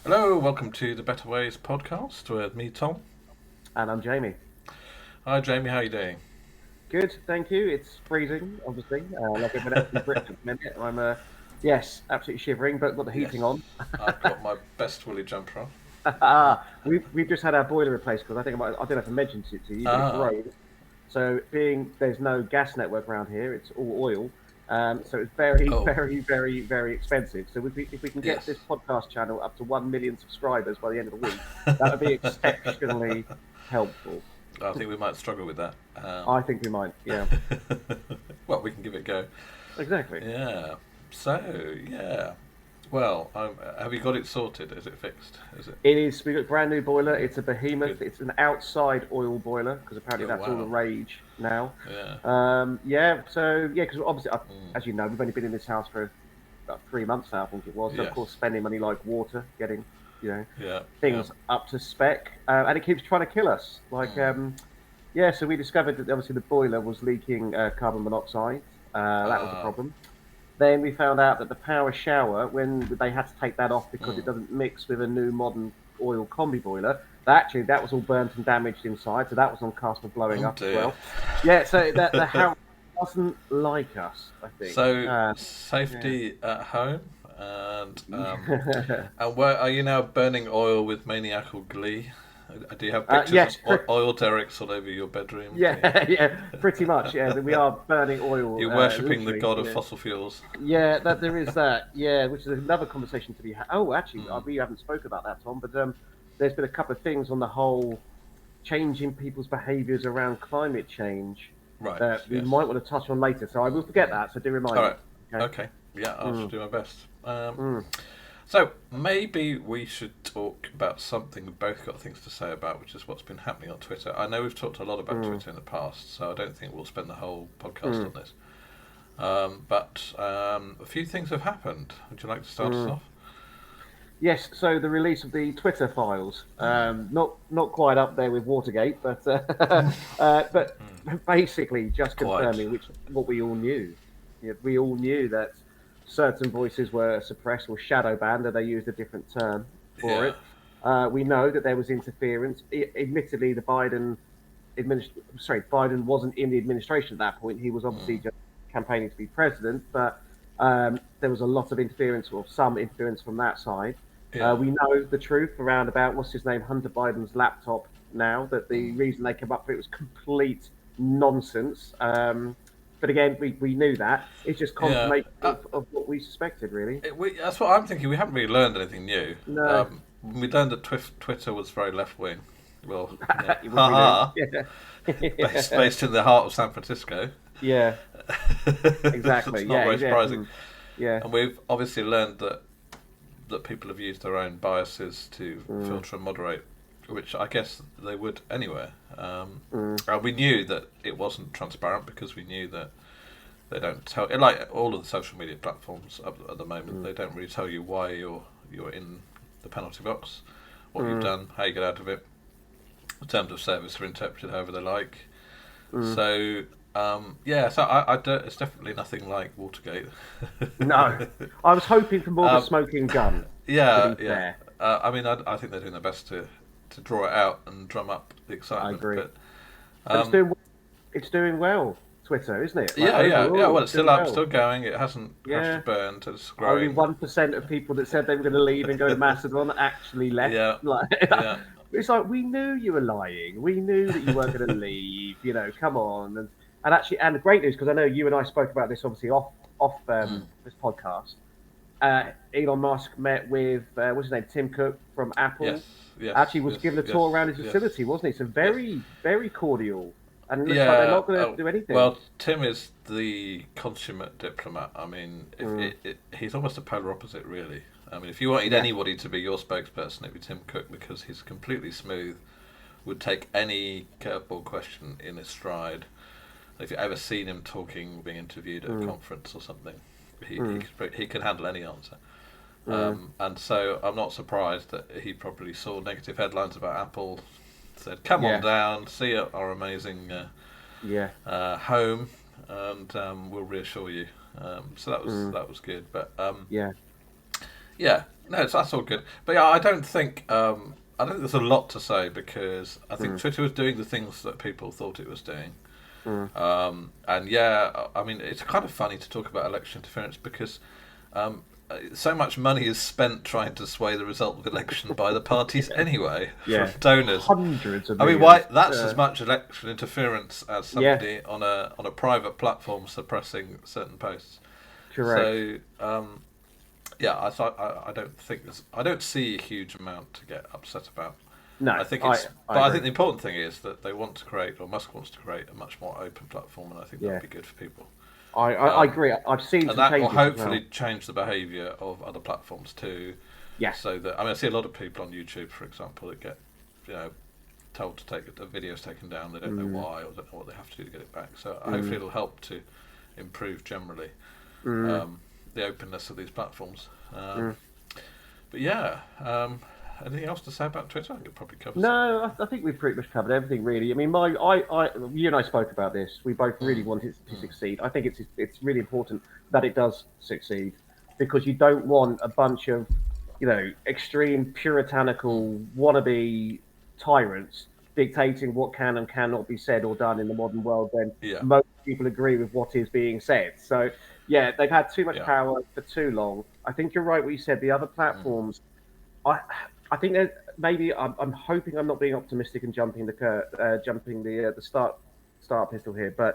Hello, welcome to the Better Ways podcast with me, Tom. And I'm Jamie. Hi, Jamie. How are you doing? Good, thank you. It's freezing, obviously, like everyone else in Britain at the minute. Yes, absolutely shivering, but got the Yes, heating on. I've got my best woolly jumper on. We've just had our boiler replaced because I don't know if I mentioned it to you, but it Ah, broke. So being there's no gas network around here, it's all oil. So it's very, oh, very, very, very expensive. So if we can get yes. this podcast channel up to 1 million subscribers by the end of the week, that would be exceptionally helpful. I think we might struggle with that. I think we might. Yeah, Well, we can give it a go. exactly. Yeah. Yeah. Well, have you got it sorted? Is it fixed? Is it It is. We got a brand new boiler. It's a good? behemoth. It's an outside oil boiler because apparently Oh, that's all the wow. rage now. Yeah. Yeah. So yeah, because obviously, Mm. as you know, we've only been in this house for about 3 months now. I think it was. So of Yes. course, spending money like water, getting you know Yeah. Yeah. things up to spec, and it keeps trying to kill us. Mm. Yeah. So we discovered that obviously the boiler was leaking carbon monoxide. That was a Ah. problem. Then we found out that the power shower, when they had to take that off because it Mm. doesn't mix with a new modern oil combi boiler, that was all burnt and damaged inside, so that was on cusp of blowing Oh up as dear. well. Yeah, so the house doesn't like us, I think. So Yeah. safety at home, Yeah. and where are you now burning oil with maniacal glee? Do you have pictures of Yes, oil derricks all over your bedroom? yeah, yeah, pretty much. Yeah, we are burning oil, You're worshipping the literally. god of Yeah. fossil fuels. Yeah, that there is that. Yeah, which is another conversation to be had. Oh, actually, Mm. we haven't spoke about that, Tom. But there's been a couple of things on the whole changing people's behaviours around climate change Right. that we Yes. might want to touch on later. So I will forget that. So do All remind me. right. Okay. Okay. Yeah, I shall Mm, do my best. mm, So maybe we should talk about something we've both got things to say about, which is what's been happening on Twitter. I know we've talked a lot about mm, Twitter in the past, so I don't think we'll spend the whole podcast mm, on this. But a few things have happened. Would you like to start us mm. off? Yes. So the release of the Twitter files, Mm. not quite up there with Watergate, but but basically just Quite. confirming which what we all knew. Yeah, we all knew that certain voices were suppressed or shadow banned, and they used a different term for Yeah. it. We know that there was interference. Admittedly, Biden wasn't in the administration at that point. He was obviously Mm. just campaigning to be president, but there was a lot of interference, or some interference from that side. Yeah. We know the truth around about what's his name, Hunter Biden's laptop. Now that the Mm. reason they came up with it was complete nonsense. But again, we knew that. It's just Yeah. confirmation of what we suspected, really. That's what I'm thinking. We haven't really learned anything new. No, We learned that Twitter was very left wing. Well, yeah. would we do? Haha. Yeah, Based in the heart of San Francisco. yeah, It's exactly. not Yeah, very yeah, surprising. yeah. And we've obviously learned that people have used their own biases to Mm, filter and moderate, which I guess they would anywhere. mm, And we knew that it wasn't transparent because we knew that they don't tell, like all of the social media platforms at the moment. mm, They don't really tell you why you're in the penalty box, what you've mm, done, how you get out of it. The terms of service are interpreted however they like. mm. So yeah, so I don't, it's definitely nothing like Watergate. No, I was hoping for more of a um, smoking gun. To yeah, be yeah. fair, I mean, I think they're doing their best to draw it out and drum up the I excitement. agree. But But um, it's doing well. Twitter, isn't it? Like yeah. overall, Well, it's it's still doing up, well. still going. It hasn't crashed Yeah, and burned. It's only growing. 1% of people that said they were going to leave and go to Macedon actually left. Yeah, Like, yeah. it's like we knew you were lying. We knew that you weren't going to leave. Come on. And actually, and the great news, because I know you and I spoke about this obviously off Mm. this podcast. Elon Musk met with what's his name, Tim Cook from Apple. Yes, yes, Actually, was yes, given a yes, tour around his yes, facility, wasn't he? So yes. very, very cordial. And it looks like they're Yeah. not going to do anything. Well, Tim is the consummate diplomat. I mean, Mm, he's almost a polar opposite, really. I mean, if you wanted yeah. anybody to be your spokesperson, it'd be Tim Cook because he's completely smooth, would take any curveball question in his stride. If you've ever seen him talking, being interviewed at a Mm, conference or something, mm, he can handle any answer. mm, And so I'm not surprised that he probably saw negative headlines about Apple, said, "Come on yeah. down, see our amazing Yeah. home, and we'll reassure you." So Mm, that was good. But yeah. yeah, No, that's all good. But yeah, I don't think there's a lot to say because I think Twitter was doing the things that people thought it was doing. Mm. And yeah, I mean, it's kind of funny to talk about election interference because so much money is spent trying to sway the result of the election by the parties anyway, Yeah, from donors. hundreds of I mean, millions. why? That's as much election interference as Yeah, somebody on a private platform suppressing certain posts. correct. So yeah, I don't think I don't see a huge amount to get upset about. No, I think I it's, I but I agree. think the important thing is that they want to create, or Musk wants to create, a much more open platform, and I think that would Yeah, be good for people. I Um, agree. I've seen and some that will changes as well. hopefully change the behaviour of other platforms too. Yeah. So that, I mean, I see a lot of people on YouTube, for example, that get, you know, told to take the videos taken down. They don't know Mm, why or don't know what they have to do to get it back. So hopefully mm, it'll help to improve generally mm, the openness of these platforms. mm. But yeah, anything else to say about Twitter? I think it probably covers it. No, I think we've pretty much covered everything, really. I mean, you and I spoke about this. We both really want it to succeed. I think it's really important that it does succeed because you don't want a bunch of, extreme puritanical wannabe tyrants dictating what can and cannot be said or done in the modern world when Yeah, most people agree with what is being said. So, yeah, they've had too much yeah, power for too long. I think you're right what you said. The other platforms I I think that maybe I'm hoping I'm not being optimistic and jumping the start pistol here, but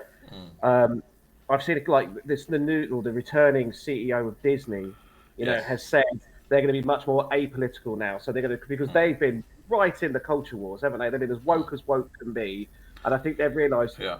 um, I've seen it like this the new or the returning CEO of Disney, yes, has said they're going to be much more apolitical now. So they're going to because they've been right in the culture wars, haven't they? They've been as woke can be, and I think they've realised yeah,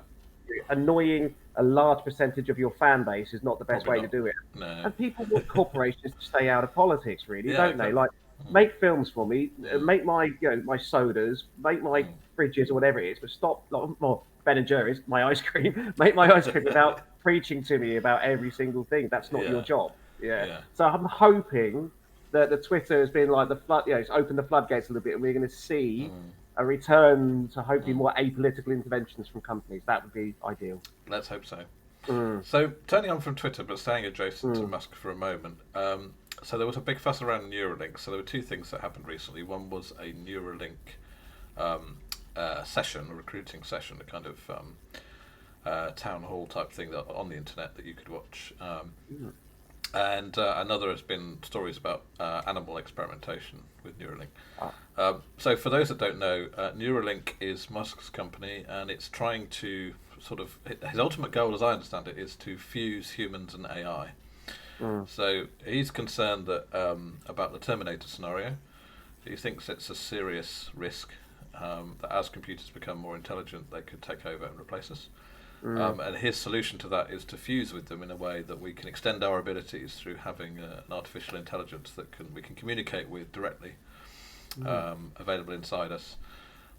annoying a large percentage of your fan base is not the best probably way to not. do it. No, And people want corporations to stay out of politics, really, yeah, don't they? exactly. Like, make films for me, Mm, make my my sodas, make my fridges or whatever it is, but stop. Like, well, Ben and Jerry's, my ice cream, make my ice cream without preaching to me about every single thing. That's not your yeah, job. Yeah. yeah, So I'm hoping that the Twitter has been like the flood, it's opened the floodgates a little bit, and we're going to see a return to hopefully more apolitical interventions from companies. That would be ideal. let's hope so. Mm, So turning on from Twitter, but staying adjacent to mm, Musk for a moment. So there was a big fuss around Neuralink. So there were two things that happened recently. One was a Neuralink session, a recruiting session, a kind of town hall type thing that, on the internet that you could watch. mm. And another has been stories about animal experimentation with Neuralink. Ah, So for those that don't know, Neuralink is Musk's company, and it's trying to sort of his ultimate goal, as I understand it, is to fuse humans and AI. mm, So he's concerned that about the Terminator scenario. He thinks it's a serious risk that as computers become more intelligent, they could take over and replace us. mm, And his solution to that is to fuse with them in a way that we can extend our abilities through having an artificial intelligence that we can communicate with directly, available inside us.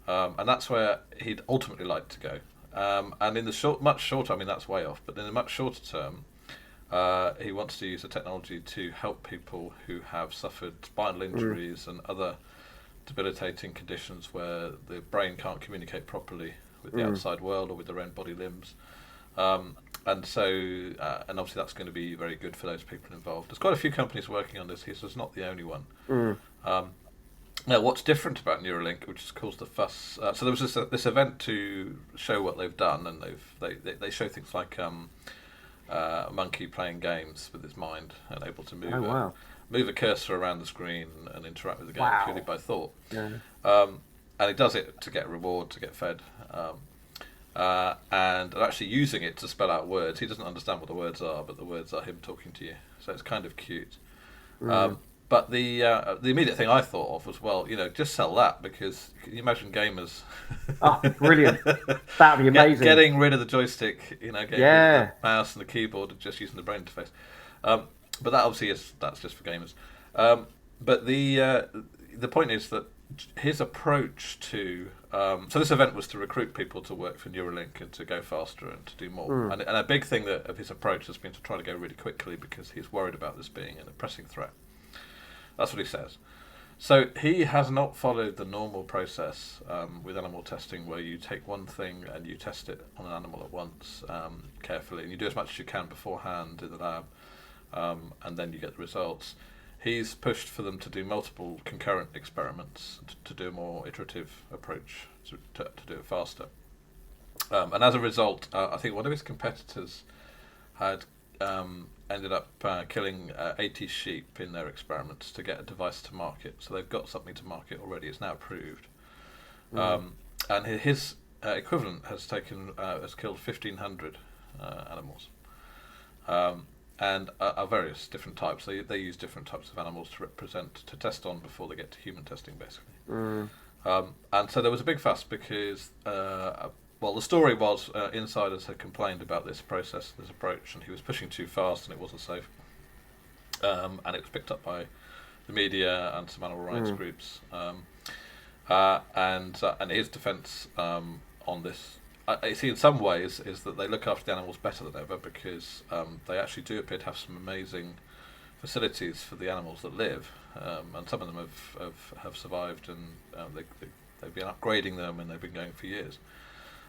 And that's where he'd ultimately like to go. And in the much shorter, I mean that's way off, but in the much shorter term, he wants to use the technology to help people who have suffered spinal mm, injuries and other debilitating conditions where the brain can't communicate properly with the mm, outside world or with their own body limbs. And so, and obviously that's going to be very good for those people involved. There's quite a few companies working on this. He's not the only one. mm, Now, what's different about Neuralink, which has caused the fuss? So there was this event to show what they've done, and they show things like a monkey playing games with his mind and able to oh wow, move a cursor around the screen and interact with the game purely wow, by thought. yeah, And he does it to get a reward, to get fed. And actually using it to spell out words. He doesn't understand what the words are, but the words are him talking to you. So it's kind of cute. mm. But the immediate thing I thought of was, well, just sell that, because can you imagine gamers Oh, brilliant! That'd be amazing. getting rid of the joystick, getting rid of Yeah, the mouse and the keyboard and just using the brain interface. But that obviously that's just for gamers. But the point is that his approach to so this event was to recruit people to work for Neuralink and to go faster and to do more. mm, And a big thing of his approach has been to try to go really quickly because he's worried about this being a pressing threat. That's what he says. So he has not followed the normal process with animal testing, where you take one thing and you test it on an animal at once carefully, and you do as much as you can beforehand in the lab, and then you get the results. he's pushed for them to do multiple concurrent experiments to do a more iterative approach to do it faster. And as a result, I think one of his competitors had ended up killing 80 sheep in their experiments to get a device to market. So they've got something to market already. It's now approved. And his equivalent has killed 1,500 animals. And are various different types. They use different types of animals to test on before they get to human testing, basically. And so there was a big fuss because, the story was insiders had complained about this process, this approach, and he was pushing too fast and it wasn't safe. And it was picked up by the media and some animal rights groups. And his defence on this, I see in some ways, is that they look after the animals better than ever because they actually do appear to have some amazing facilities for the animals that live, and some of them have survived, and they've been upgrading them, and they've been going for years.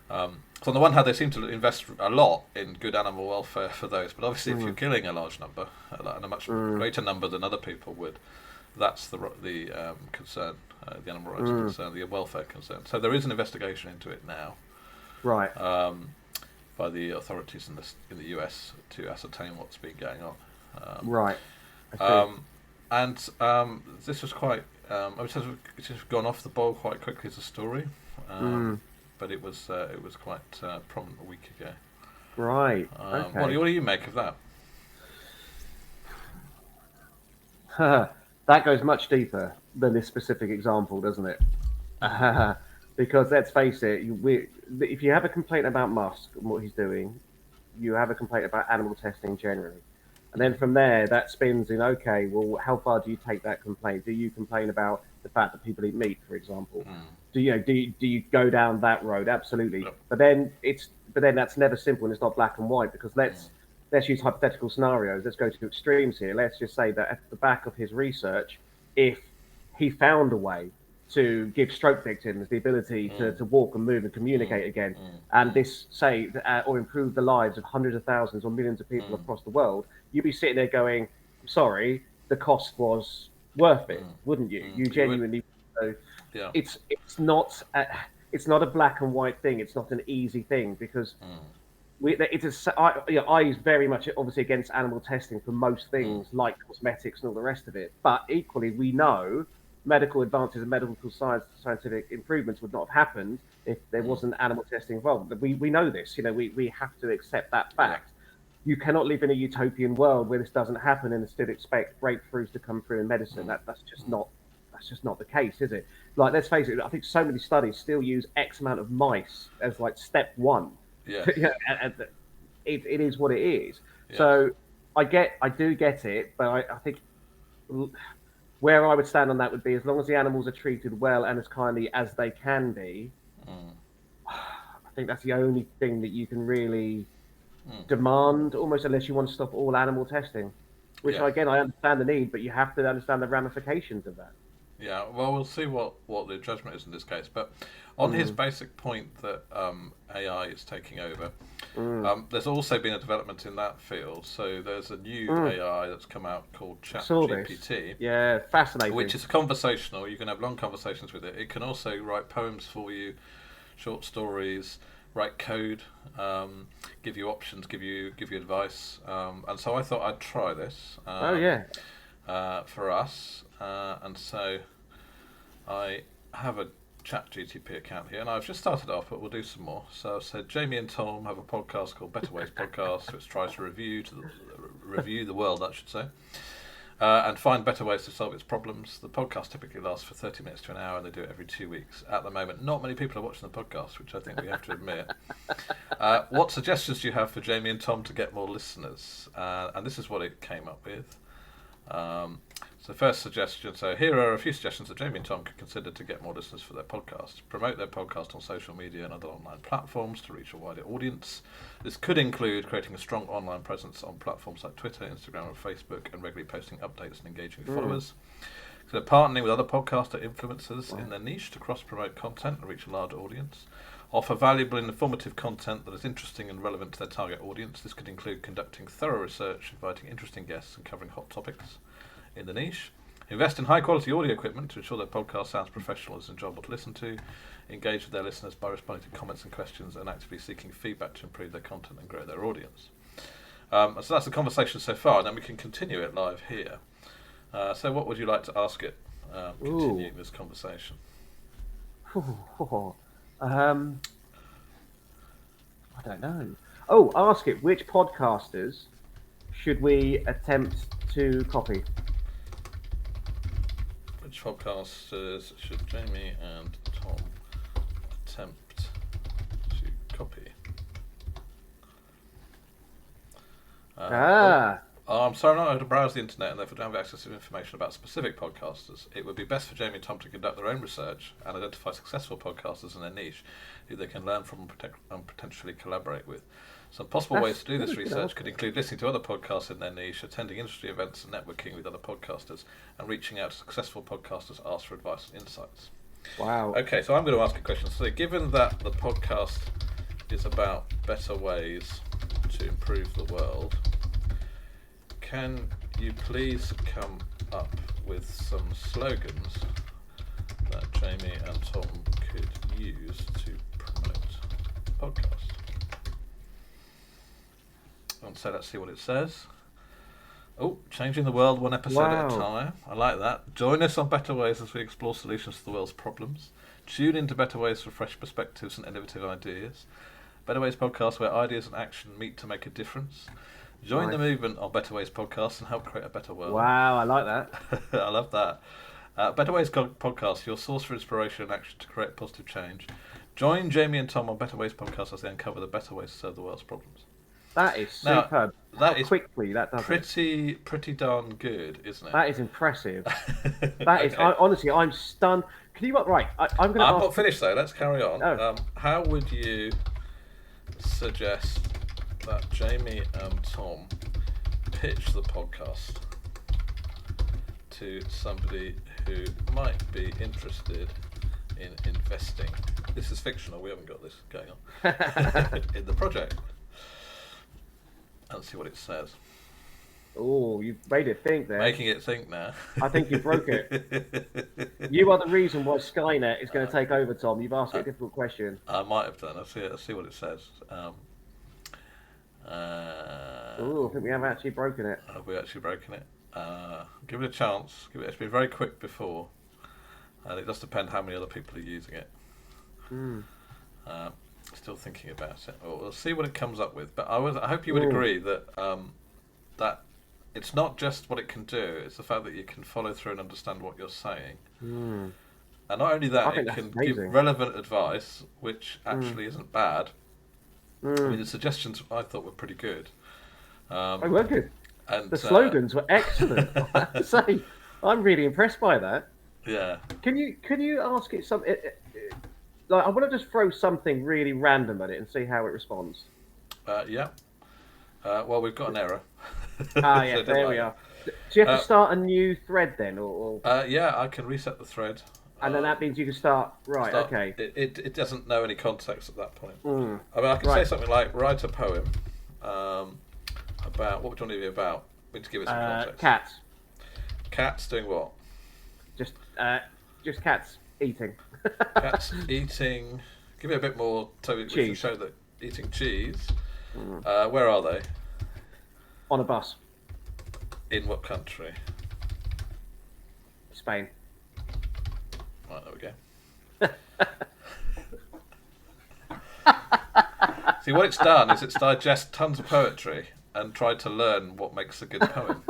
So on the one hand, they seem to invest a lot in good animal welfare for those, but obviously if you're killing a large number, and a much greater number than other people would, that's the concern, the animal rights concern, the welfare concern. So there is an investigation into it now, right, by the authorities in the US to ascertain what's been going on. Right. And this was quite. It's just gone off the boil quite quickly as a story, but it was quite prominent a week ago. Right. Okay. What do you make of that? That goes much deeper than this specific example, doesn't it? Because let's face it, if you have a complaint about Musk and what he's doing, you have a complaint about animal testing generally. And then from there, that spins in, okay, well, how far do you take that complaint? Do you complain about the fact that people eat meat, for example? Do you go down that road? Absolutely. Yep. But then that's never simple and it's not black and white, because let's use hypothetical scenarios. Let's go to extremes here. Let's just say that at the back of his research, if he found a way to give stroke victims the ability to walk and move and communicate again, and this or improve the lives of hundreds of thousands or millions of people across the world, you'd be sitting there going, I'm sorry, the cost was worth it, wouldn't you? You genuinely. So Yeah. It's not a black and white thing. It's not an easy thing because I very much obviously against animal testing for most things like cosmetics and all the rest of it. But equally, we know medical advances and medical scientific improvements would not have happened if there wasn't animal testing involved. We know this. We have to accept that fact. You cannot live in a utopian world where this doesn't happen and still expect breakthroughs to come through in medicine. That's just not the case, is it? Like, let's face it. I think so many studies still use X amount of mice as like step one. Yeah. It is what it is. Yeah. So I do get it, but I think where I would stand on that would be as long as the animals are treated well and as kindly as they can be. I think that's the only thing that you can really demand, almost, unless you want to stop all animal testing. Which again, I understand the need, but you have to understand the ramifications of that. Yeah, well, we'll see what the judgment is in this case. But on his basic point that AI is taking over, there's also been a development in that field. So there's a new AI that's come out called ChatGPT. Yeah, fascinating. Which is conversational. You can have long conversations with it. It can also write poems for you, short stories, write code, give you options, give you advice. And so I thought I'd try this. For us. And so I have a ChatGPT account here, and I've just started off, but we'll do some more. So I've said Jamie and Tom have a podcast called Better Ways Podcast, which tries to review the world, I should say, and find better ways to solve its problems. The podcast typically lasts for 30 minutes to an hour, and they do it every 2 weeks. At the moment, not many people are watching the podcast, which I think we have to admit. What suggestions do you have for Jamie and Tom to get more listeners? And this is what it came up with. So first suggestion, so here are a few suggestions that Jamie and Tom could consider to get more listeners for their podcast. Promote their podcast on social media and other online platforms to reach a wider audience. This could include creating a strong online presence on platforms like Twitter, Instagram and Facebook, and regularly posting updates and engaging with followers. So partnering with other podcaster influencers in their niche to cross-promote content and reach a larger audience. Offer valuable and informative content that is interesting and relevant to their target audience. This could include conducting thorough research, inviting interesting guests and covering hot topics. in the niche. Invest in high-quality audio equipment to ensure their podcast sounds professional and is enjoyable to listen to. Engage with their listeners by responding to comments and questions and actively seeking feedback to improve their content and grow their audience. So that's the conversation so far, and then we can continue it live here. So what would you like to ask it, continuing this conversation? I don't know. Oh, ask it, which podcasters should we attempt to copy? Which podcasters should Jamie and Tom attempt to copy? I'm sorry, I'm not able to browse the internet and therefore don't have access to information about specific podcasters. It would be best for Jamie and Tom to conduct their own research and identify successful podcasters in their niche who they can learn from and potentially collaborate with. Some possible ways to do this research could include listening to other podcasts in their niche, attending industry events and networking with other podcasters, and reaching out to successful podcasters to ask for advice and insights. Wow. Okay, so I'm going to ask a question. So given that the podcast is about better ways to improve the world, can you please come up with some slogans that Jamie and Tom could use to promote the podcast? And so let's see what it says. Oh, changing the world one episode at a time. I like that. Join us on Better Ways as we explore solutions to the world's problems. Tune into Better Ways for fresh perspectives and innovative ideas. Better Ways podcast where ideas and action meet to make a difference. Join the movement on Better Ways podcast and help create a better world. Wow, I like that. I love that. Better Ways podcast, your source for inspiration and action to create positive change. Join Jamie and Tom on Better Ways podcast as they uncover the better ways to solve the world's problems. That is superb. That is quickly. That does pretty darn good, isn't it? That is impressive. That is. Honestly, I'm stunned. Can you? Right. I'm going to. I'm not finished though. Let's carry on. Oh. How would you suggest that Jamie and Tom pitch the podcast to somebody who might be interested in investing? This is fictional. We haven't got this going on in the project. Let's see what it says. Oh, you've made it think there. Making it think now. I think you broke it. You are the reason why Skynet is going to take over, Tom. You've asked it a difficult question. I might have done. Let's see what it says. I think we have actually broken it. Have we actually broken it? Give it a chance. It's been very quick before. And it does depend how many other people are using it. Still thinking about it. We'll see what it comes up with. But I hope you would agree that that it's not just what it can do; it's the fact that you can follow through and understand what you're saying. And not only that, it can give relevant advice, which actually isn't bad. I mean, the suggestions I thought were pretty good. They were good. And the slogans were excellent. I have to say, I'm really impressed by that. Yeah. Can you ask it something? Like, I want to just throw something really random at it and see how it responds. Yeah. Well, we've got an error. Yeah, there we are. Do you have to start a new thread then, or? Yeah, I can reset the thread. And then that means you can start. Right. Okay. It doesn't know any context at that point. I mean, I can say something like write a poem about what would you want it to be about? We need to give it some context. Cats. Cats doing what? Just cats eating. Cats eating. Give it a bit more so we can show that eating cheese. Where are they? On a bus. In what country? Spain. Right, there we go. See, what it's done is it's digested tons of poetry and tried to learn what makes a good poem.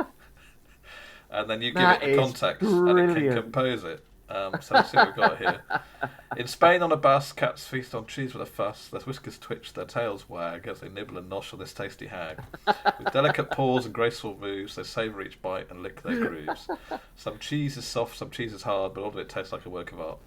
And then you give it the context brilliant. And it can compose it. So let's see what we've got here. In Spain on a bus, cats feast on cheese with a fuss. Their whiskers twitch, their tails wag as they nibble and nosh on this tasty hag. With delicate paws and graceful moves, they savour each bite and lick their grooves. Some cheese is soft, some cheese is hard, but all of it tastes like a work of art.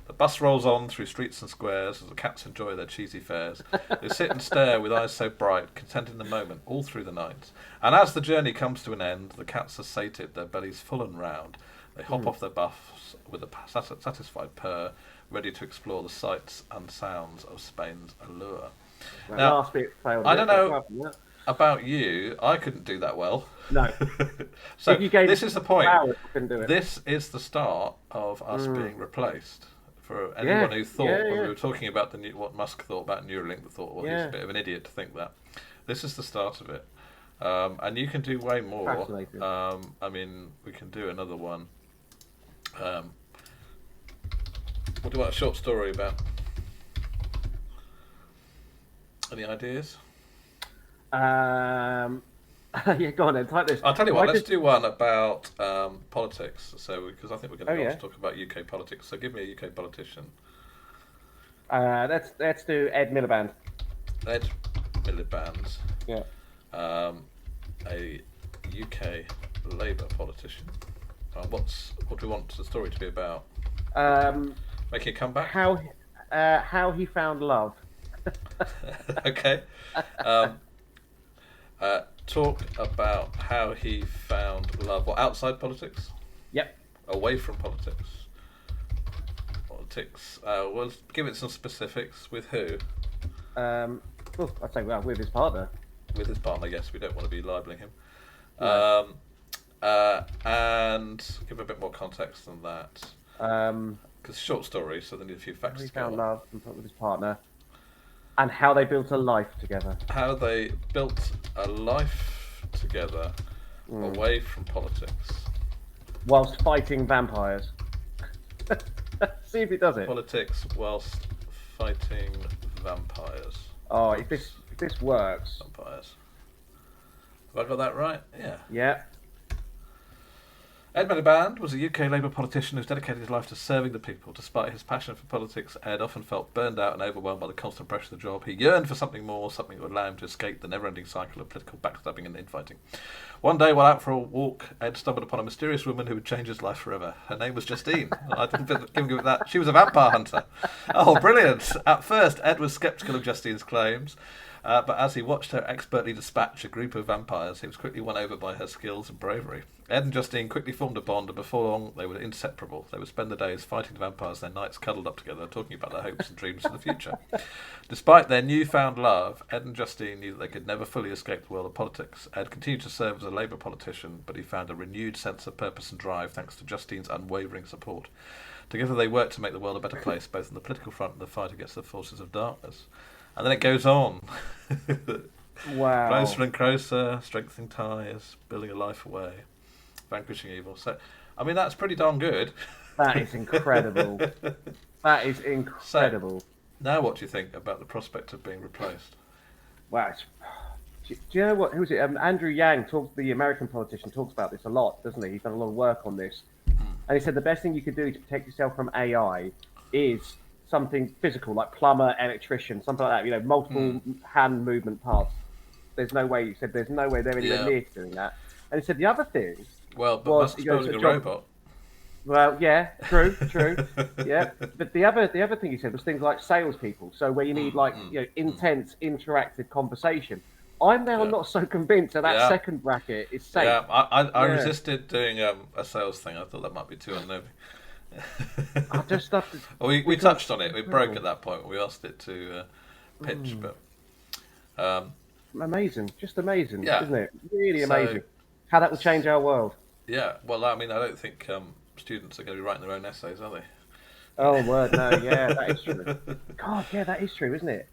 The bus rolls on through streets and squares as the cats enjoy their cheesy fares. They sit and stare with eyes so bright, content in the moment, all through the night. And as the journey comes to an end, the cats are sated, their bellies full and round. They hop off their buffs with a satisfied purr, ready to explore the sights and sounds of Spain's allure. Now, last bit failed. I don't know. about you, I couldn't do that well. No. So If you gave this is the point. hours, I couldn't do it. This is the start of us being replaced. For Yeah, anyone who thought yeah, when yeah. we were talking about what Musk thought about Neuralink, they thought, well, he's a bit of an idiot to think that. This is the start of it, and you can do way more. Fascinating. I mean, we can do another one. What do you want a short story about? Any ideas? Yeah, go on then. Type this. I'll tell you what. Let's do one about politics. So, because I think we're going to be able to talk about UK politics. So, give me a UK politician. Let's do Ed Miliband. Ed Miliband. Yeah. A UK Labour politician. What do we want the story to be about? Making a comeback. How he found love. Okay. Talk about how he found love. What, outside politics? Yep. Away from politics? Politics. Well, give it some specifics. With who? I'd say with his partner. With his partner, yes. We don't want to be libeling him. No. And give a bit more context than that. Because short story, so they need a few facts. He found love with his partner. And how they built a life together. How they built a life together away from politics. Whilst fighting vampires. See if he does it. Politics whilst fighting vampires. Oh, if this works. Vampires. Have I got that right? Yeah. Yeah. Ed Miliband was a UK Labour politician who's dedicated his life to serving the people. Despite his passion for politics, Ed often felt burned out and overwhelmed by the constant pressure of the job. He yearned for something more, something that would allow him to escape the never-ending cycle of political backstabbing and infighting. One day, while out for a walk, Ed stumbled upon a mysterious woman who would change his life forever. Her name was Justine. I didn't give him that. She was a vampire hunter. Oh, brilliant. At first, Ed was sceptical of Justine's claims. But as he watched her expertly dispatch a group of vampires, he was quickly won over by her skills and bravery. Ed and Justine quickly formed a bond, and before long they were inseparable. They would spend the days fighting the vampires, their nights cuddled up together, talking about their hopes and dreams for the future. Despite their newfound love, Ed and Justine knew that they could never fully escape the world of politics. Ed continued to serve as a Labour politician, but he found a renewed sense of purpose and drive thanks to Justine's unwavering support. Together they worked to make the world a better place, both on the political front and the fight against the forces of darkness. And then it goes on. Wow. Closer and closer, strengthening ties, building a life away, vanquishing evil. So, I mean, that's pretty darn good. That is incredible. That is incredible. So, now what do you think about the prospect of being replaced? Wow. Do you know what? Who was it? Andrew Yang, the American politician, talks about this a lot, doesn't he? He's done a lot of work on this. And he said the best thing you could do to protect yourself from AI is something physical, like plumber, electrician, something like that. You know, multiple hand movement parts. There's no way. He said there's no way they're anywhere near doing that. And he said the other thing. Well, but Musk's building a robot. Well, yeah, true, yeah. But the other thing he said was things like salespeople. So where you need intense, interactive conversation. I'm now not so convinced that second bracket is safe. Yeah, I resisted doing a sales thing. I thought that might be too unnerving. I just stuff. Well, we touched on it. We broke at that point. We asked it to pitch, but amazing, just amazing, yeah. isn't it? Really amazing. How that will change our world. Yeah. Well, I mean, I don't think students are going to be writing their own essays, are they? Oh, word, no. Yeah, that is true. God, yeah, that is true, isn't it?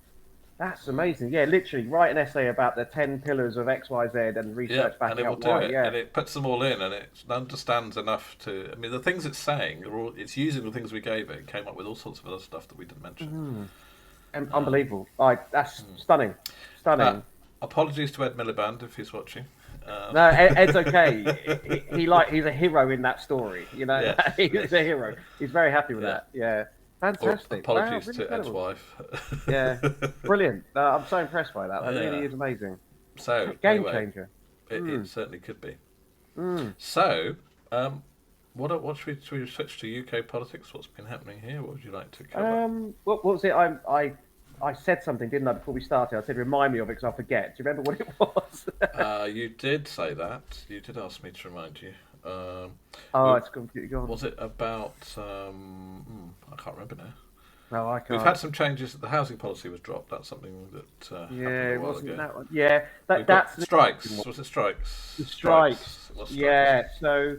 That's amazing. Yeah, literally, write an essay about the 10 pillars of X, Y, Z and research back and it will do it. And it puts them all in, and it understands enough to. I mean, the things it's saying, it's using the things we gave it. It came up with all sorts of other stuff that we didn't mention. Unbelievable. That's stunning. Apologies to Ed Miliband if he's watching. No, Ed's okay. He's a hero in that story. You know, yes, he's a hero. He's very happy with that. Yeah. Fantastic. Apologies really to Ed's wife. Yeah, brilliant. I'm so impressed by that. That really is amazing. So game changer. It certainly could be. So, what should we switch to UK politics? What's been happening here? What would you like to cover? What was it? I said something, didn't I, before we started? I said remind me of it because I forget. Do you remember what it was? You did say that. You did ask me to remind you. It's completely gone. Was it about? I can't remember now. No, I We've can't. had some changes. The housing policy was dropped. That's something that Yeah, happened a it while wasn't ago. that one. Yeah, We've got that's the interesting strikes. one. Was it strikes? The strikes. Strikes. What strikes? Yeah, so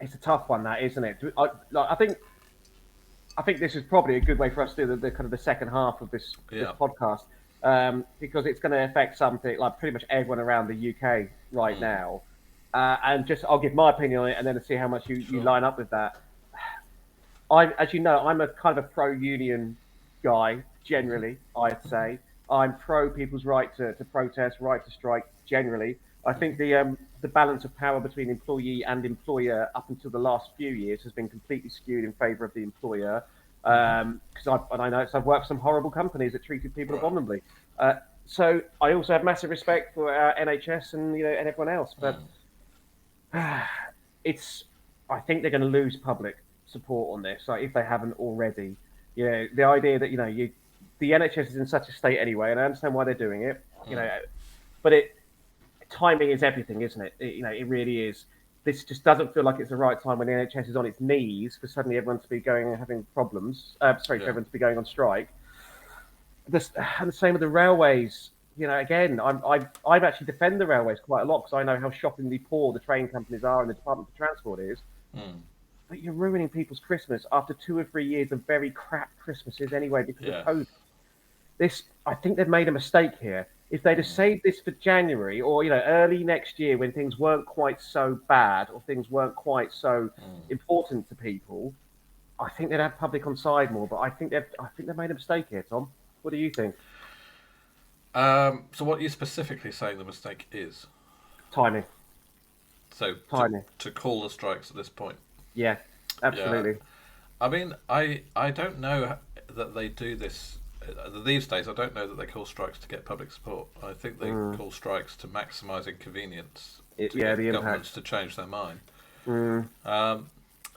it's a tough one, that isn't it? I think this is probably a good way for us to do the kind of the second half of this Yeah. podcast, because it's going to affect something like pretty much everyone around the UK right now. And just I'll give my opinion on it, and then see how much you Sure. line up with that. As you know, I'm a kind of a pro-union guy generally. I'd say I'm pro people's right to protest, right to strike generally. I think the balance of power between employee and employer up until the last few years has been completely skewed in favour of the employer. Because I know I've worked for some horrible companies that treated people Right. abominably. So I also have massive respect for our NHS and and everyone else, but it's I think they're going to lose public support on this, like if they haven't already. The idea that the NHS is in such a state anyway, and I understand why they're doing it. But timing is everything, isn't it? It really is. This just doesn't feel like it's the right time when the NHS is on its knees for suddenly everyone to be going and having problems. For Yeah. everyone to be going on strike. And the same with the railways. Again, I actually defend the railways quite a lot because I know how shockingly poor the train companies are and the Department for Transport is. But you're ruining people's Christmas after 2 or 3 years of very crap Christmases anyway because of COVID. I think they've made a mistake here. If they'd have saved this for January or early next year when things weren't quite so bad or things weren't quite so important to people, I think they'd have public on side more. But I think they've made a mistake here, Tom. What do you think? So what you're specifically saying the mistake is? Timing. So Timing. to call the strikes at this point. Yeah, absolutely. Yeah. I mean, I don't know that they do this these days. I don't know that they call strikes to get public support. I think they call strikes to maximise inconvenience to get the governments impact. to change their mind.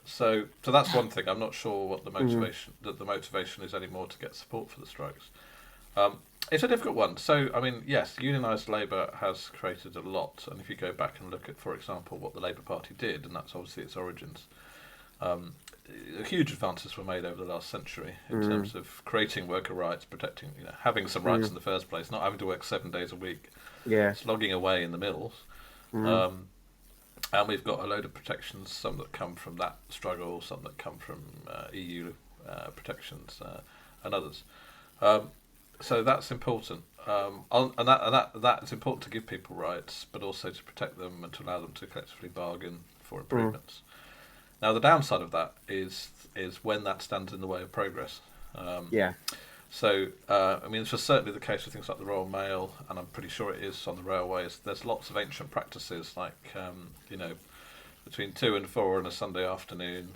So that's one thing. I'm not sure what the motivation is anymore to get support for the strikes. It's a difficult one. So, I mean, yes, unionised labour has created a lot. And if you go back and look at, for example, what the Labour Party did, and that's obviously its origins, huge advances were made over the last century in terms of creating worker rights, protecting, having some rights in the first place, not having to work 7 days a week, slogging away in the mills. And we've got a load of protections, some that come from that struggle, some that come from EU protections, and others. So that's important, and that's important to give people rights, but also to protect them and to allow them to collectively bargain for improvements. Now, the downside of that is when that stands in the way of progress. So, I mean, this was certainly the case with things like the Royal Mail, and I'm pretty sure it is on the railways. There's lots of ancient practices, like between 2 and 4 on a Sunday afternoon.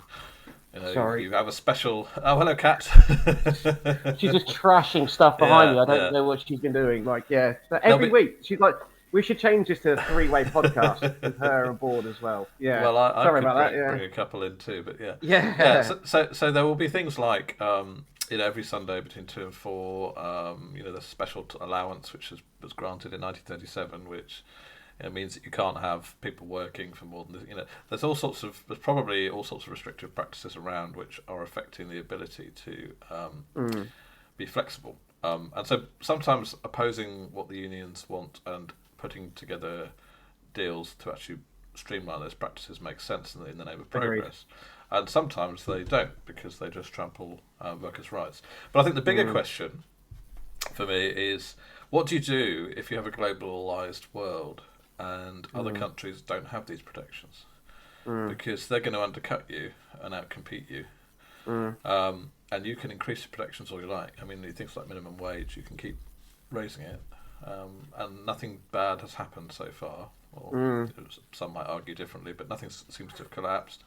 Sorry. You have a special. Oh, hello, cat. She's just trashing stuff behind me. I don't know what she's been doing. Every week she's like, we should change this to a 3-way podcast with her aboard as well. Yeah. Well, I sorry could about bring a couple in too, but yeah. Yeah. So there will be things like every Sunday between 2 and 4, the special allowance which was granted in 1937, which means that you can't have people working for more than there's probably all sorts of restrictive practices around which are affecting the ability to be flexible, and so sometimes opposing what the unions want and putting together deals to actually streamline those practices makes sense in the name of progress. Agreed. And sometimes they don't because they just trample workers' rights. But I think the bigger question for me is, what do you do if you have a globalized world and other countries don't have these protections? Because they're going to undercut you and outcompete you. And you can increase the protections all you like. I mean, things like minimum wage, you can keep raising it. And nothing bad has happened so far. Or some might argue differently, but nothing seems to have collapsed.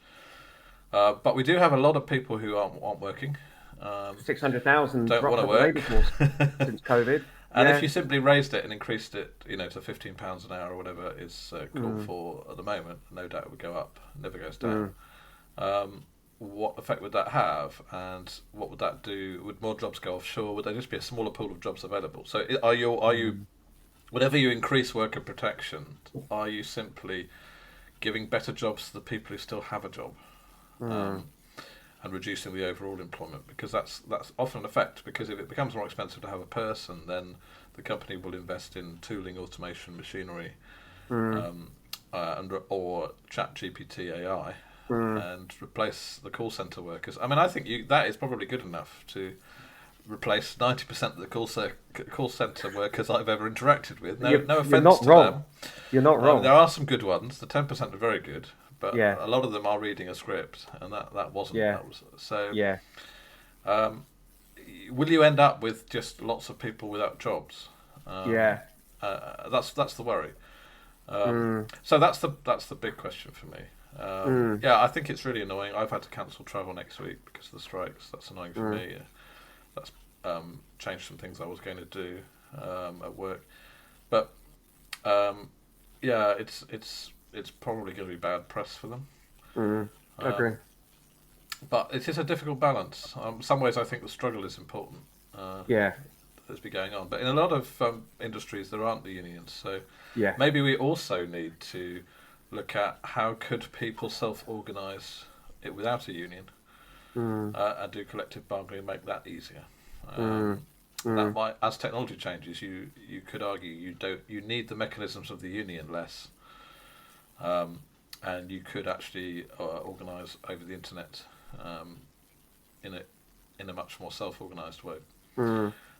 But we do have a lot of people who aren't working. 600,000 don't want to work since COVID. And if you simply raised it and increased it, to £15 an hour or whatever is called for at the moment, no doubt it would go up, never goes down. What effect would that have, and what would that do? Would more jobs go offshore? Would there just be a smaller pool of jobs available? So are you, whenever you increase worker protection, are you simply giving better jobs to the people who still have a job? and reducing the overall employment, because that's often an effect. Because if it becomes more expensive to have a person, then the company will invest in tooling, automation, machinery, or ChatGPT AI, and replace the call center workers. I mean, I think that is probably good enough to replace 90% of the call center workers I've ever interacted with. No offense to them. You're not wrong. There are some good ones. The 10% are very good, but Yeah. a lot of them are reading a script, and that wasn't. Yeah. That was, so Yeah. will you end up with just lots of people without jobs? Yeah. That's the worry. So that's the big question for me. Yeah, I think it's really annoying. I've had to cancel travel next week because of the strikes. That's annoying for me. That's changed some things I was going to do at work, but yeah, it's probably going to be bad press for them. I agree. But it is a difficult balance. In some ways, I think the struggle is important. That's been going on, but in a lot of industries there aren't the unions, so maybe we also need to look at how could people self-organise it without a union, and do collective bargaining and make that easier. That might, as technology changes, you could argue you need the mechanisms of the union less, and you could actually organise over the internet in a much more self-organised way.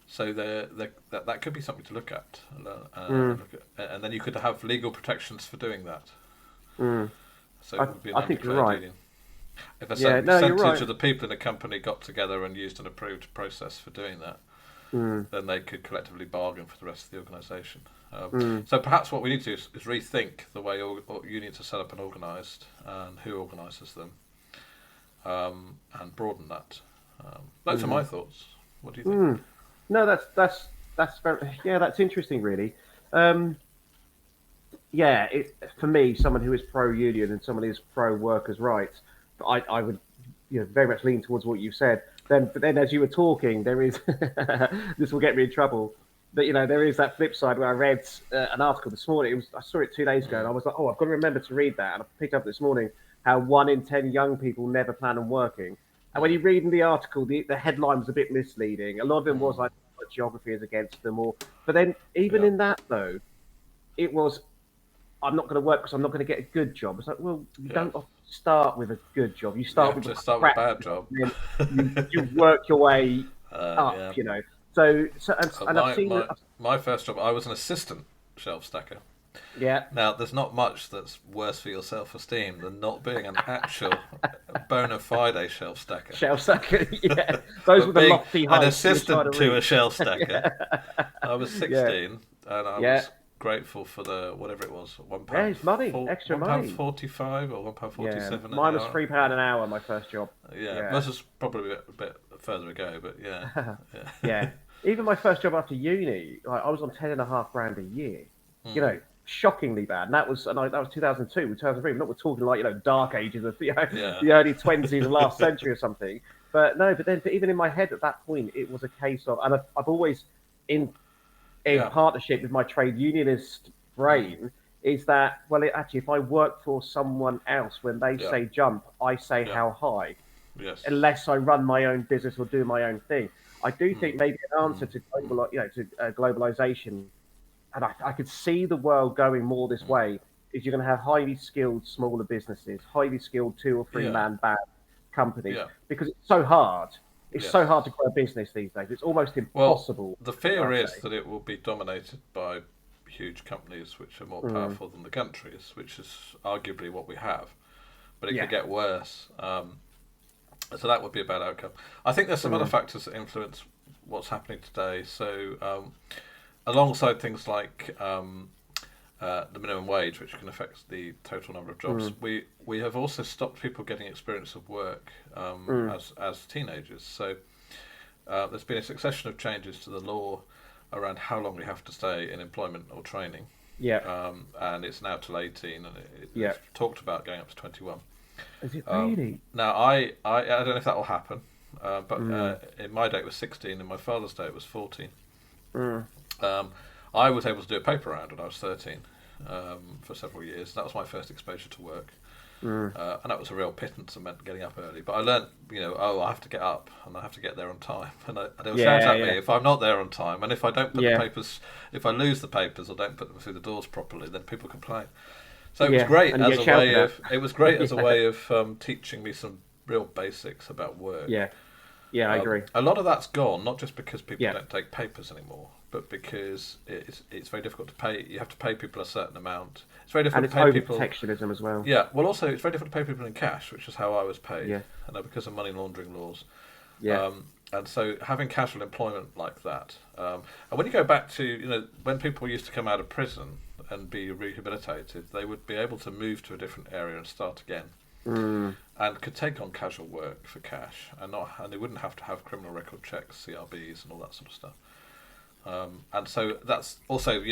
So that could be something to look at, and then you could have legal protections for doing that. So it would be an undeclared union. If a certain percentage of the people in a company got together and used an approved process for doing that, then they could collectively bargain for the rest of the organisation. So perhaps what we need to do is rethink the way unions are set up and organised, and who organises them, and broaden that. Those are my thoughts. What do you think? No, that's very, that's interesting, really. For me, someone who is pro-union and someone who is pro-workers' rights, I would, very much lean towards what you said. But then, as you were talking, there is this will get me in trouble. But there is that flip side where I read an article this morning. I saw it 2 days ago, and I was like, oh, I've got to remember to read that. And I picked up this morning how 1 in 10 young people never plan on working. And when you read in the article, the headline was a bit misleading. A lot of them was like geography is against them, but then even in that though, it was, I'm not going to work because I'm not going to get a good job. It's like, well, you don't start with a good job. You start with a bad job. You work your way up, So I've seen my first job. I was an assistant shelf stacker. Yeah. Now, there's not much that's worse for your self-esteem than not being an actual bona fide shelf stacker. Shelf stacker, yeah. Those were the lofty heights. An assistant to a shelf stacker. I was 16, and I was grateful for the whatever it was, £1. Yeah, it's money, extra money. £1.45 or £1.47 an hour. Mine was £3 an hour. My first job. This was probably a bit further ago, but yeah. Even my first job after uni, I was on £10,500 a year. Shockingly bad, and that was 2002, 2003. We're talking like dark ages of the early 20s of last century or something. But even in my head at that point, it was a case of, and I've always in partnership with my trade unionist brain, is that actually if I work for someone else, when they say jump, I say how high. Yes. Unless I run my own business or do my own thing, I do think maybe an answer to globalization. And I could see the world going more this way, is you're going to have highly skilled smaller businesses, highly skilled 2 or 3 man band companies, because it's so hard. It's so hard to grow a business these days. It's almost impossible. Well, the fear is that it will be dominated by huge companies which are more powerful than the countries, which is arguably what we have. But it could get worse. So that would be a bad outcome. I think there's some other factors that influence what's happening today. So alongside things like the minimum wage, which can affect the total number of jobs, we have also stopped people getting experience of work as teenagers. So there's been a succession of changes to the law around how long we have to stay in employment or training. And it's now till 18, and it's talked about going up to 21. Is it really? Now, I don't know if that will happen, but in my day it was 16, in my father's day it was 14. I was able to do a paper round when I was 13. for several years. That was my first exposure to work. And that was a real pittance and meant getting up early. But I learnt, I have to get up and I have to get there on time. And they'll shout at me if I'm not there on time, and if I don't put the papers, if I lose the papers or don't put them through the doors properly, then people complain. So it was great as a way of as a way of teaching me some real basics about work. Yeah, I agree. A lot of that's gone, not just because people don't take papers anymore, but because it's very difficult to pay. You have to pay people a certain amount. It's very difficult to pay people. And it's over-protectionism as well. Yeah, well, also it's very difficult to pay people in cash, which is how I was paid. Because of money laundering laws. And so having casual employment like that, and when you go back to when people used to come out of prison and be rehabilitated, they would be able to move to a different area and start again. And could take on casual work for cash, and they wouldn't have to have criminal record checks, CRBs, and all that sort of stuff. And so that's also, if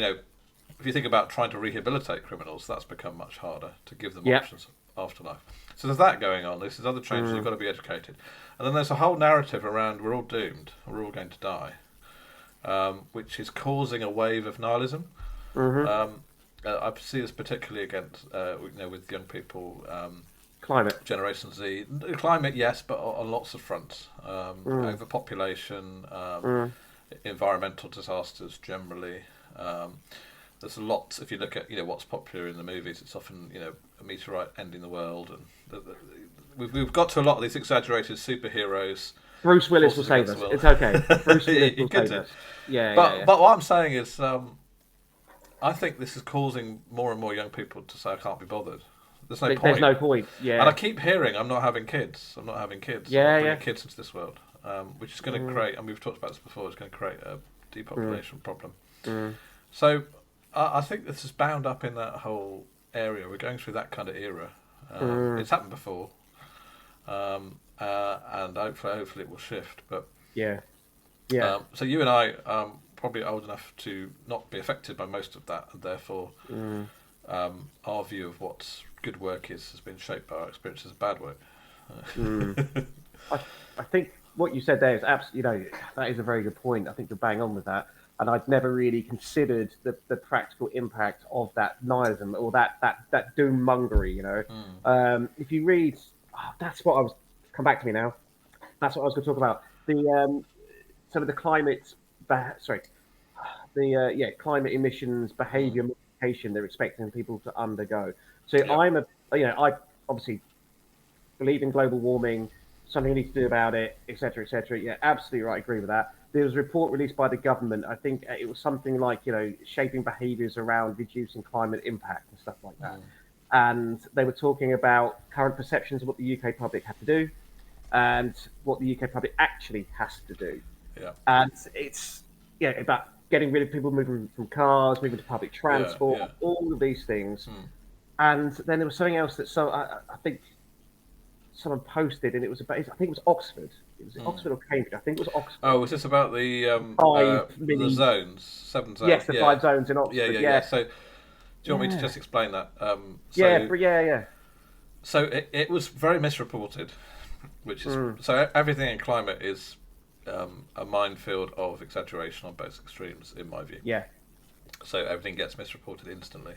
you think about trying to rehabilitate criminals, that's become much harder to give them options of afterlife. So there's that going on. There's other changes. You've got to be educated, and then there's a whole narrative around we're all doomed, we're all going to die, which is causing a wave of nihilism. I see this particularly against, with young people. Climate. Generation Z. Climate, yes, but on lots of fronts. Overpopulation, environmental disasters generally. There's a lot, if you look at what's popular in the movies, it's often a meteorite ending the world, and we've got to a lot of these exaggerated superheroes. Bruce Willis will save us. It's okay. Bruce Willis will save us. But what I'm saying is, I think this is causing more and more young people to say, I can't be bothered. There's no point. There's no point. Yeah. And I keep hearing, I'm not having kids. I'm not having kids. I'm bringing kids into this world, which is going to create, and we've talked about this before, it's going to create a depopulation problem. So I think this is bound up in that whole area. We're going through that kind of era. It's happened before, and hopefully it will shift. But so you and I probably old enough to not be affected by most of that, and therefore our view of what's good work has been shaped by our experiences of bad work. I think what you said there is absolutely, that is a very good point. I think you're bang on with that. And I'd never really considered the practical impact of that nihilism or that doom mongery, If you read, that's what I was, come back to me now. That's what I was going to talk about. Some of the climate, climate emissions behaviour modification they're expecting people to undergo. So I obviously believe in global warming, something we need to do about it, etc., etc. Yeah, absolutely right. I agree with that. There was a report released by the government. I think it was something like, shaping behaviours around reducing climate impact and stuff like that. And they were talking about current perceptions of what the UK public have to do and what the UK public actually has to do. And it's about getting rid of people moving from cars, moving to public transport, all of these things. And then there was something else that I think someone posted, and it was about, I think it was Oxford. It was Oxford or Cambridge. I think it was Oxford. Oh, was this about the zones, 7 zones? Yes, the 5 zones in Oxford. Yeah. So, do you want me to just explain that? So it was very misreported, which is so everything in climate is a minefield of exaggeration on both extremes, in my view. So everything gets misreported instantly.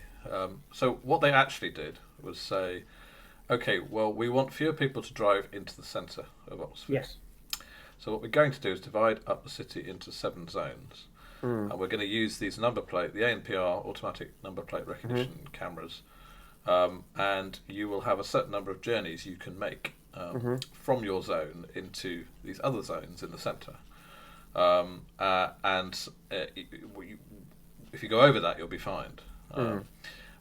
So what they actually did was say, okay, well, we want fewer people to drive into the centre of Oxford. Yes. So what we're going to do is divide up the city into 7 zones. And we're going to use these the ANPR, automatic number plate recognition cameras. And you will have a certain number of journeys you can make from your zone into these other zones in the centre. If you go over that, you'll be fined.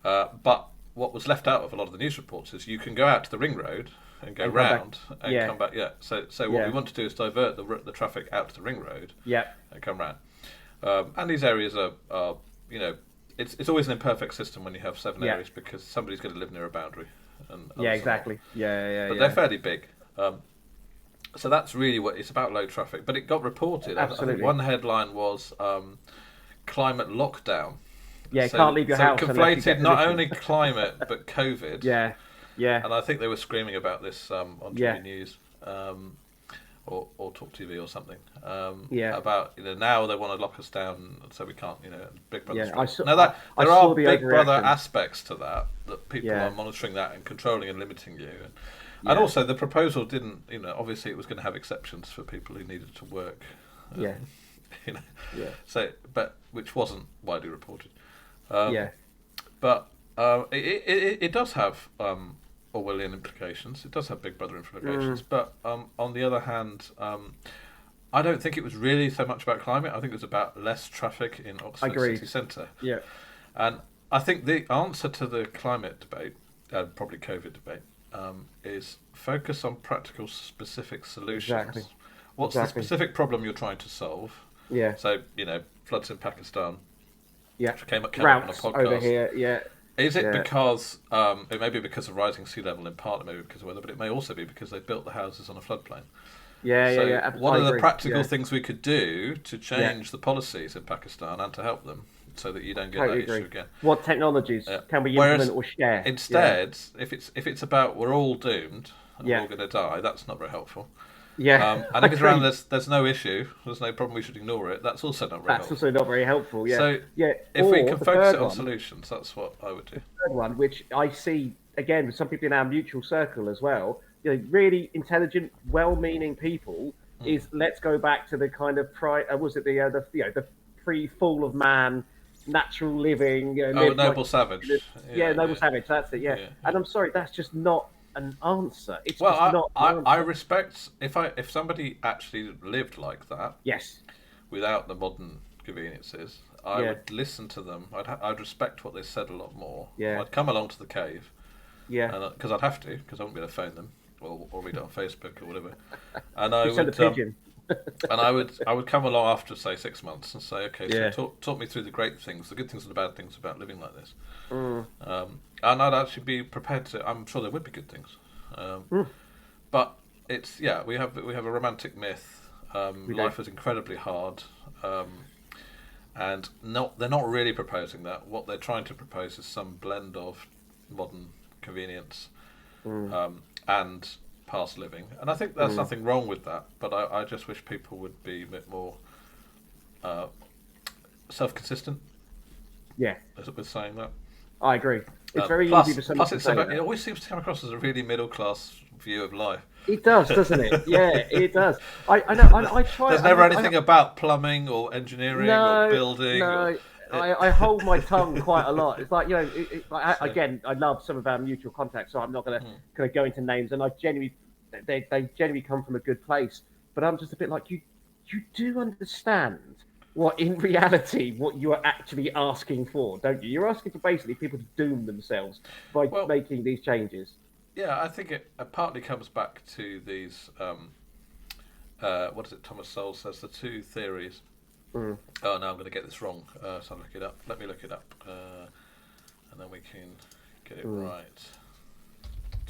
But what was left out of a lot of the news reports is you can go out to the ring road and go round and come back. So what we want to do is divert the traffic out to the ring road and come round. And these areas are it's always an imperfect system when you have 7 areas because somebody's going to live near a boundary. And exactly. But they're fairly big. So that's really what it's about, low traffic. But it got reported. Absolutely. I think one headline was climate lockdown. Yeah, can't leave your house. So conflated not only climate but COVID. Yeah. And I think they were screaming about this on TV News. or Talk TV or something. Yeah. About now they want to lock us down so we can't Big Brother's Yeah, right. Now that I there saw are the Big Brother overreaction. aspects to that people Yeah. are monitoring that and controlling and limiting you, and Yeah. also the proposal didn't obviously it was going to have exceptions for people who needed to work. Yeah. Yeah. So but which wasn't widely reported. Yeah. But it does have Orwellian implications. It does have Big Brother implications. But on the other hand, I don't think it was really so much about climate. I think it was about less traffic in Oxford Agreed. city centre. Yeah. And I think the answer to the climate debate, probably COVID debate, is focus on practical, specific solutions. Exactly. What's the specific problem you're trying to solve? Yeah. So, floods in Pakistan. Yeah. Which came up on a Droughts podcast. over here. Yeah. Is it because it may be because of rising sea level in part, maybe because of weather, but it may also be because they built the houses on a floodplain. Yeah. What are the practical things we could do to change the policies in Pakistan and to help them so that you don't get that issue again? What technologies can we implement or share? Instead, if it's about we're all doomed and we're all going to die, that's not very helpful. Yeah. And if it's around there's no issue, there's no problem, we should ignore it, that's also not very helpful. That's also not very helpful, yeah. So if we can focus it on solutions, that's what I would do. The third one, which I see, again, with some people in our mutual circle as well, really intelligent, well-meaning people, is let's go back to the kind of the pre-fall of man, natural living. Noble Savage. Noble Savage, that's it, yeah. And I'm sorry, that's just not an answer. It's just not an answer. I respect if somebody actually lived like that. Yes. Without the modern conveniences, I would listen to them. I'd respect what they said a lot more. Yeah. I'd come along to the cave. Yeah. Because I'd have to, because I wouldn't be able to phone them or read it on Facebook or whatever. And I send a pigeon. And I would come along after say 6 months and say, okay, so talk me through the great things, the good things and the bad things about living like this. And I'd actually be prepared to. I'm sure there would be good things, but it's we have a romantic myth. Life is incredibly hard, and they're not really proposing that. What they're trying to propose is some blend of modern convenience and past living, and I think there's nothing wrong with that. But I just wish people would be a bit more self-consistent. Yeah, with saying that. I agree. It's very easy for someone to say that. It always seems to come across as a really middle-class view of life. It does, doesn't it? Yeah, it does. I know. I try. There's never anything about plumbing or engineering or building. No, I hold my tongue quite a lot. It's like again, I love some of our mutual contacts, so I'm not going to go into names. And they genuinely come from a good place. But I'm just a bit like you. You do understand what in reality what you are actually asking for, don't you? You're asking for basically people to doom themselves by making these changes. Yeah, I think it partly comes back to these. What is it? Thomas Sowell says the two theories. Oh no, I'm going to get this wrong. So I'll look it up. Let me look it up, and then we can get it right.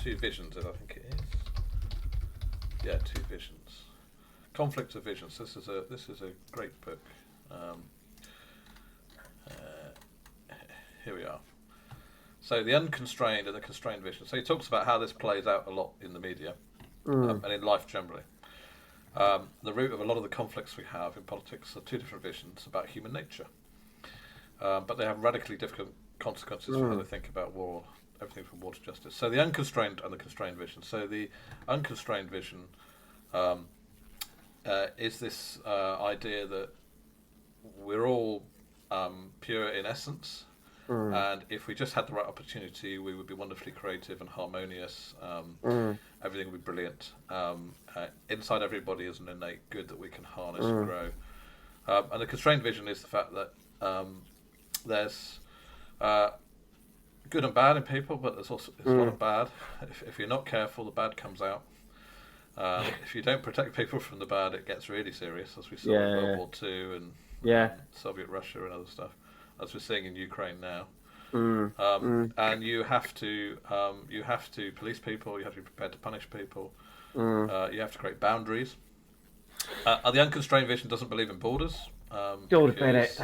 Two visions, I think it is. Yeah, two visions. Conflict of visions. This is a great book. Here we are. So the unconstrained and the constrained vision. So he talks about how this plays out a lot in the media and in life generally. The root of a lot of the conflicts we have in politics are two different visions about human nature, but they have radically different consequences for how they think about war, everything from war to justice. So the unconstrained and the constrained vision. So the unconstrained vision is this idea that we're all pure in essence, and if we just had the right opportunity, we would be wonderfully creative and harmonious. Everything would be brilliant. Inside everybody is an innate good that we can harness and grow. And the constrained vision is the fact that there's good and bad in people, but there's a lot of bad. If you're not careful, the bad comes out. If you don't protect people from the bad, it gets really serious, as we saw in World War II and Soviet Russia and other stuff, as we're seeing in Ukraine now. And you have to police people. You have to be prepared to punish people. You have to create boundaries. The unconstrained vision doesn't believe in borders. George Bennett.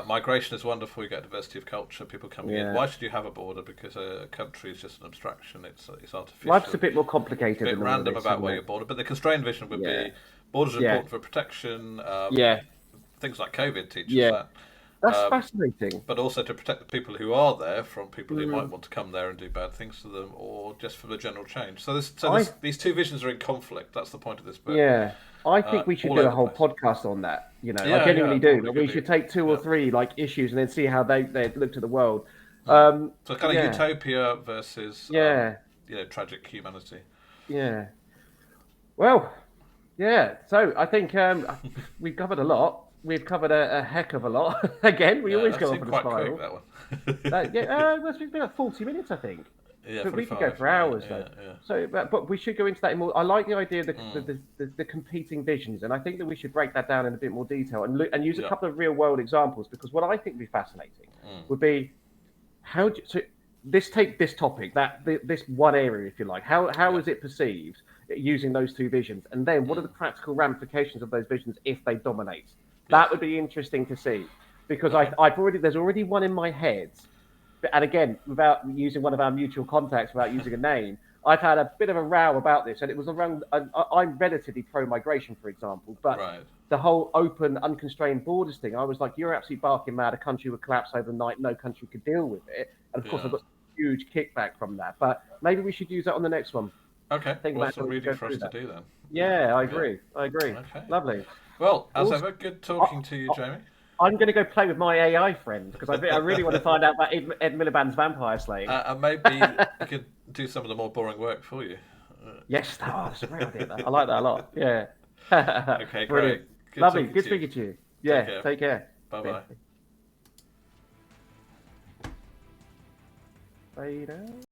Migration is wonderful. You get diversity of culture, people coming in. Yeah. Why should you have a border? Because a country is just an abstraction. It's artificial. Life's a bit more complicated. A bit than all random this, about isn't where it? your border. But the constrained vision would be borders are Yeah. important for protection. Yeah. Things like COVID teach us Yeah. that. That's fascinating. But also to protect the people who are there from people who might want to come there and do bad things to them, or just for the general change. So these two visions are in conflict. That's the point of this book. Yeah, I think we should all do a over whole the place. podcast on that. You know, Yeah, I genuinely yeah, do. probably We could should be. take two or three like issues and then see how they looked at the world. So kind of yeah. utopia versus Yeah. tragic humanity. Yeah. Well, yeah. So I think we've covered a lot. We've covered a heck of a lot. Again, we always that go off seemed on a quite spiral. quick, that one. It's been like 40 minutes, I think. Yeah, But we could 45, go for hours, yeah, though. yeah. So, but we should go into that in more. I like the idea of the competing visions, and I think that we should break that down in a bit more detail and use a couple of real world examples, because what I think would be fascinating would be this topic, this one area, if you like, how is it perceived using those two visions, and then what are the practical ramifications of those visions if they dominate? That would be interesting to see, because there's already one in my head. And again, without using one of our mutual contacts, without using a name, I've had a bit of a row about this, and it was around. I'm relatively pro-migration, for example, but the whole open, unconstrained borders thing, I was like, "You're absolutely barking mad. A country would collapse overnight. No country could deal with it." And of course, I got huge kickback from that. But maybe we should use that on the next one. Okay, some reading for us to do then. Yeah, I agree. Okay. Lovely. Well, as ever, good talking to you, Jamie. I'm going to go play with my AI friend, because I really want to find out about Ed Miliband's vampire slaying. And maybe you could do some of the more boring work for you. Yes, that's a great idea. I like that a lot. Yeah. Okay, great. Lovely. Good speaking to you. Yeah, take care. Bye-bye. Bye.